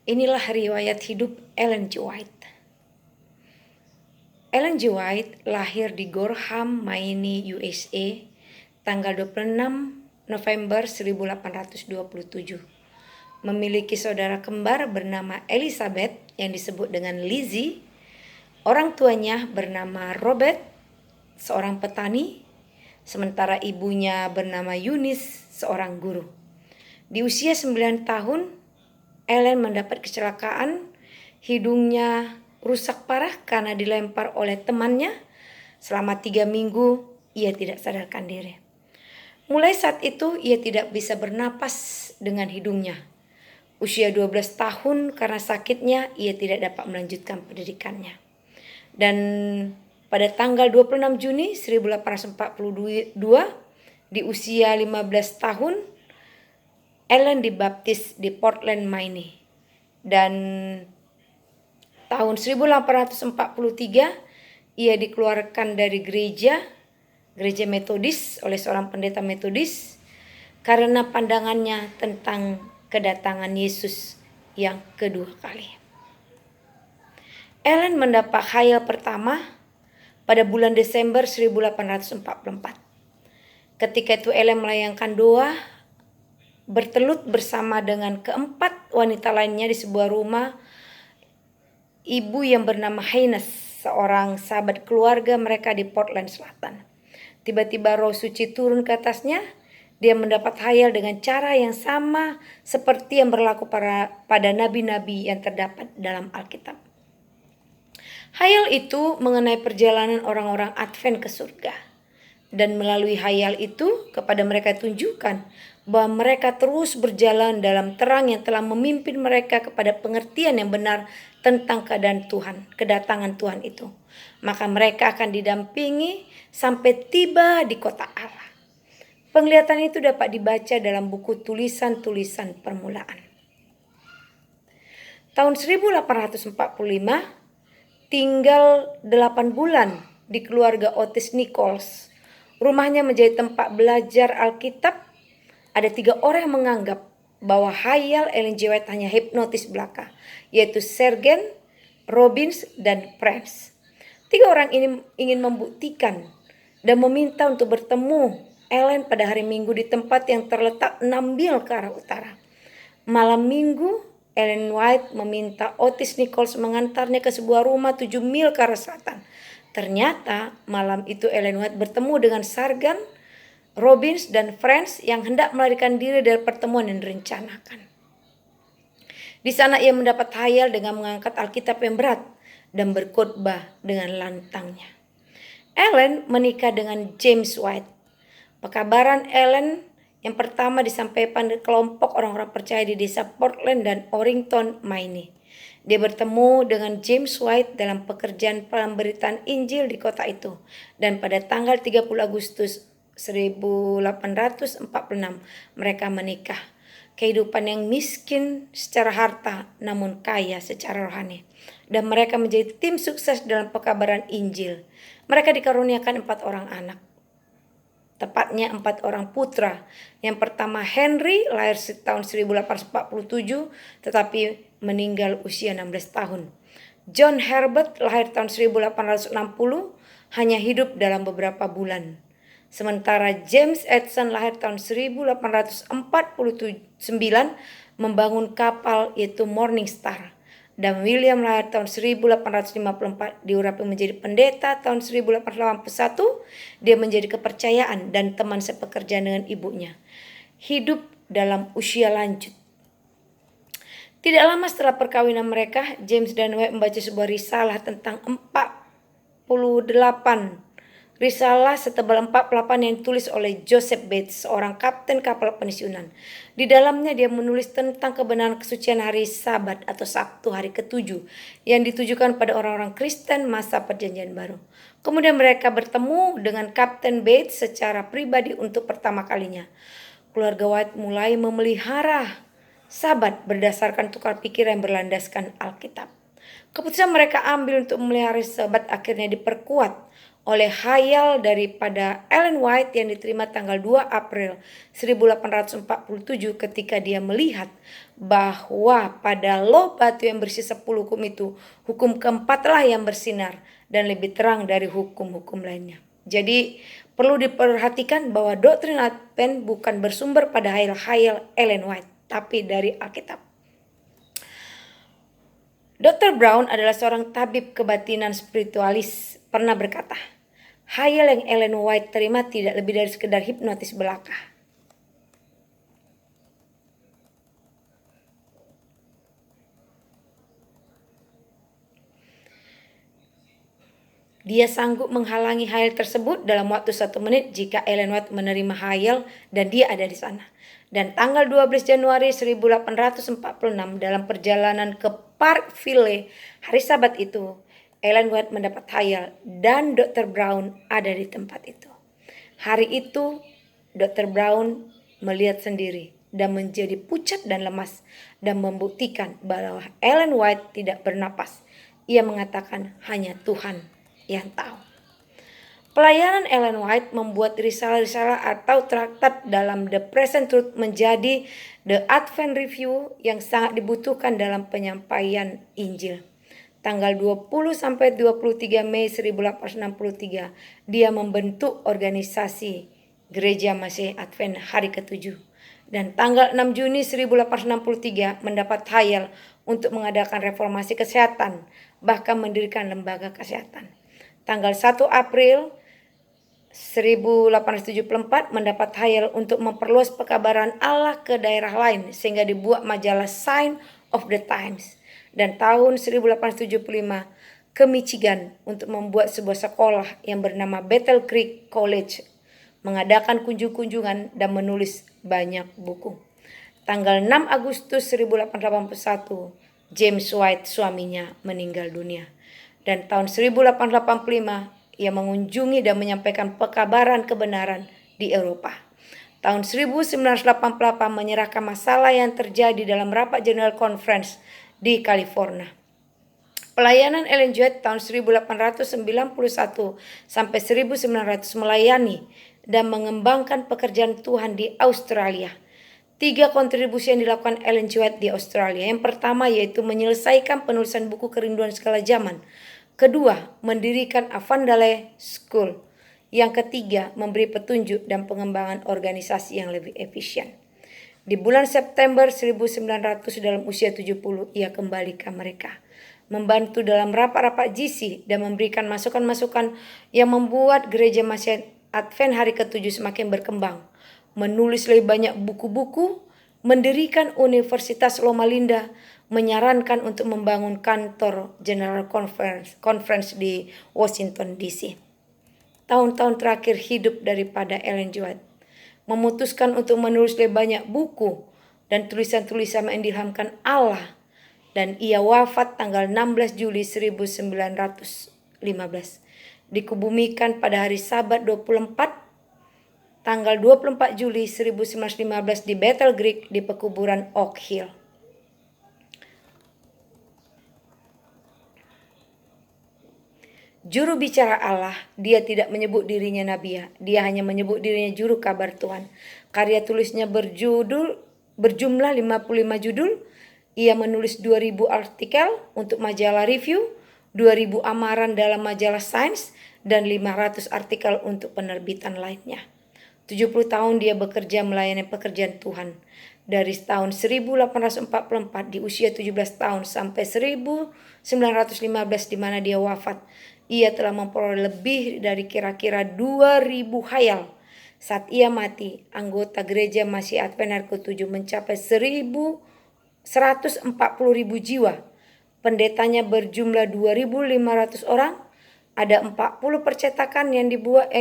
Inilah riwayat hidup Ellen G. White. Ellen G. White lahir di Gorham, Maine, USA, tanggal 26 November 1827. Memiliki saudara kembar bernama Elizabeth yang disebut dengan Lizzie. Orang tuanya bernama Robert, seorang petani, sementara ibunya bernama Eunice, seorang guru. Di usia 9 tahun, Ellen mendapat kecelakaan, hidungnya rusak parah karena dilempar oleh temannya. Selama 3 minggu ia tidak sadarkan diri. Mulai saat itu ia tidak bisa bernapas dengan hidungnya. Usia 12 tahun karena sakitnya ia tidak dapat melanjutkan pendidikannya. Dan pada tanggal 26 Juni 1842 di usia 15 tahun Ellen dibaptis di Portland, Maine. Dan tahun 1843 ia dikeluarkan dari gereja Metodis oleh seorang pendeta Metodis karena pandangannya tentang kedatangan Yesus yang kedua kali. Ellen mendapat khayal pertama pada bulan Desember 1844. Ketika itu Ellen melayangkan doa bertelut bersama dengan keempat wanita lainnya di sebuah rumah ibu yang bernama Haynes, seorang sahabat keluarga mereka di Portland Selatan. Tiba-tiba Roh Suci turun ke atasnya. Dia mendapat khayal dengan cara yang sama seperti yang berlaku pada nabi-nabi yang terdapat dalam Alkitab. Khayal itu mengenai perjalanan orang-orang Advent ke surga. Dan melalui khayal itu kepada mereka tunjukkan bahwa mereka terus berjalan dalam terang yang telah memimpin mereka kepada pengertian yang benar tentang kedatangan Tuhan itu. Maka mereka akan didampingi sampai tiba di kota Allah. Penglihatan itu dapat dibaca dalam buku tulisan-tulisan permulaan. Tahun 1845 tinggal 8 bulan di keluarga Otis Nichols. Rumahnya menjadi tempat belajar Alkitab. Ada 3 orang yang menganggap bahwa khayal Ellen G. White hanya hipnotis belaka, yaitu Sergeant, Robbins, dan Friends. 3 orang ini ingin membuktikan dan meminta untuk bertemu Ellen pada hari Minggu di tempat yang terletak 6 mil ke arah utara. Malam Minggu, Ellen White meminta Otis Nichols mengantarnya ke sebuah rumah 7 mil ke arah selatan. Ternyata malam itu Ellen White bertemu dengan Sargan, Robbins, dan Friends yang hendak melarikan diri dari pertemuan yang direncanakan. Di sana ia mendapat khayal dengan mengangkat Alkitab yang berat dan berkhotbah dengan lantangnya. Ellen menikah dengan James White. Pekabaran Ellen yang pertama disampaikan ke kelompok orang-orang percaya di desa Portland dan Orrington, Maine. Dia bertemu dengan James White dalam pekerjaan pemberitaan Injil di kota itu. Dan pada tanggal 30 Agustus 1846 mereka menikah. Kehidupan yang miskin secara harta namun kaya secara rohani. Dan mereka menjadi tim sukses dalam pekabaran Injil. Mereka dikaruniakan 4 orang anak. Tepatnya 4 orang putra. Yang pertama Henry lahir tahun 1847 tetapi meninggal usia 16 tahun. John Herbert lahir tahun 1860 hanya hidup dalam beberapa bulan. Sementara James Edison lahir tahun 1849 membangun kapal yaitu Morning Star. Dan William lahir tahun 1854 diurapi menjadi pendeta tahun 1881. Dia menjadi kepercayaan dan teman sepekerjaan dengan ibunya. Hidup dalam usia lanjut. Tidak lama setelah perkawinan mereka, James dan White membaca sebuah risalah tentang 48 risalah setebal 48 yang ditulis oleh Joseph Bates, seorang kapten kapal pensiunan. Di dalamnya dia menulis tentang kebenaran kesucian hari Sabat atau Sabtu hari ke-7 yang ditujukan pada orang-orang Kristen masa Perjanjian Baru. Kemudian mereka bertemu dengan Kapten Bates secara pribadi untuk pertama kalinya. Keluarga White mulai memelihara Sabat berdasarkan tukar pikiran yang berlandaskan Alkitab. Keputusan mereka ambil untuk memelihara Sabat akhirnya diperkuat oleh khayal daripada Ellen White yang diterima tanggal 2 April 1847 ketika dia melihat bahwa pada loh batu yang bersih 10 hukum itu, hukum keempatlah yang bersinar dan lebih terang dari hukum-hukum lainnya. Jadi perlu diperhatikan bahwa doktrin Advent bukan bersumber pada khayal Ellen White, tapi dari Alkitab. Dr. Brown adalah seorang tabib kebatinan spiritualis, pernah berkata, khayal yang Ellen White terima tidak lebih dari sekedar hipnotis belaka. Dia sanggup menghalangi khayal tersebut dalam waktu 1 menit jika Ellen White menerima khayal dan dia ada di sana. Dan tanggal 12 Januari 1846 dalam perjalanan ke Parkville hari Sabat itu, Ellen White mendapat khayal dan Dr. Brown ada di tempat itu. Hari itu Dr. Brown melihat sendiri dan menjadi pucat dan lemas dan membuktikan bahwa Ellen White tidak bernapas. Ia mengatakan hanya Tuhan yang tahu. Pelayanan Ellen White membuat risalah-risalah atau traktat dalam The Present Truth menjadi The Advent Review yang sangat dibutuhkan dalam penyampaian Injil. Tanggal 20 sampai 23 Mei 1863, dia membentuk organisasi Gereja Masih Advent hari ke-7. Dan tanggal 6 Juni 1863 mendapat khayal untuk mengadakan reformasi kesehatan, bahkan mendirikan lembaga kesehatan. Tanggal 1 April 1874 mendapat khayal untuk memperluas pekabaran Allah ke daerah lain sehingga dibuat majalah Sign of the Times. Dan tahun 1875 ke Michigan untuk membuat sebuah sekolah yang bernama Battle Creek College, mengadakan kunjungan dan menulis banyak buku. Tanggal 6 Agustus 1881 James White suaminya meninggal dunia. Dan tahun 1885 ia mengunjungi dan menyampaikan pekabaran kebenaran di Eropa. Tahun 1988 menyerahkan masalah yang terjadi dalam rapat General Conference di California. Pelayanan Ellen White tahun 1891 sampai 1900 melayani dan mengembangkan pekerjaan Tuhan di Australia. 3 kontribusi yang dilakukan Ellen White di Australia. Yang pertama yaitu menyelesaikan penulisan buku Kerinduan Segala Zaman. Kedua, mendirikan Avondale School. Yang ketiga, memberi petunjuk dan pengembangan organisasi yang lebih efisien. Di bulan September 1900 dalam usia 70, ia kembali ke mereka. Membantu dalam rapat-rapat GC dan memberikan masukan-masukan yang membuat Gereja Masih Advent hari ke-7 semakin berkembang. Menulis lebih banyak buku-buku, mendirikan Universitas Loma Linda, menyarankan untuk membangun kantor General Conference di Washington DC. Tahun-tahun terakhir hidup daripada Ellen White memutuskan untuk menulis lebih banyak buku dan tulisan-tulisan yang diilhamkan Allah, dan ia wafat tanggal 16 Juli 1915. Dikubumikan pada hari Sabat 24 tanggal 24 Juli 1915 di Battle Creek di pekuburan Oak Hill. Juru bicara Allah, dia tidak menyebut dirinya nabi, dia hanya menyebut dirinya juru kabar Tuhan. Karya tulisnya berjumlah 55 judul. Ia menulis 2000 artikel untuk majalah review, 2000 amaran dalam majalah Science, dan 500 artikel untuk penerbitan lainnya. 70 tahun dia bekerja melayani pekerjaan Tuhan. Dari tahun 1844 di usia 17 tahun sampai 1915 di mana dia wafat, ia telah memperoleh lebih dari kira-kira 2000 khayal. Saat ia mati, anggota Gereja Masih Advent ke-7 mencapai 140.000 jiwa. Pendetanya berjumlah 2.500 orang. Ada 40 percetakan yang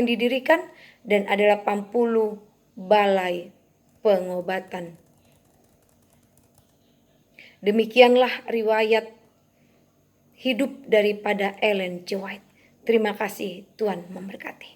didirikan dan ada 80 balai pengobatan. Demikianlah riwayat hidup daripada Ellen White. Terima kasih, Tuhan memberkati.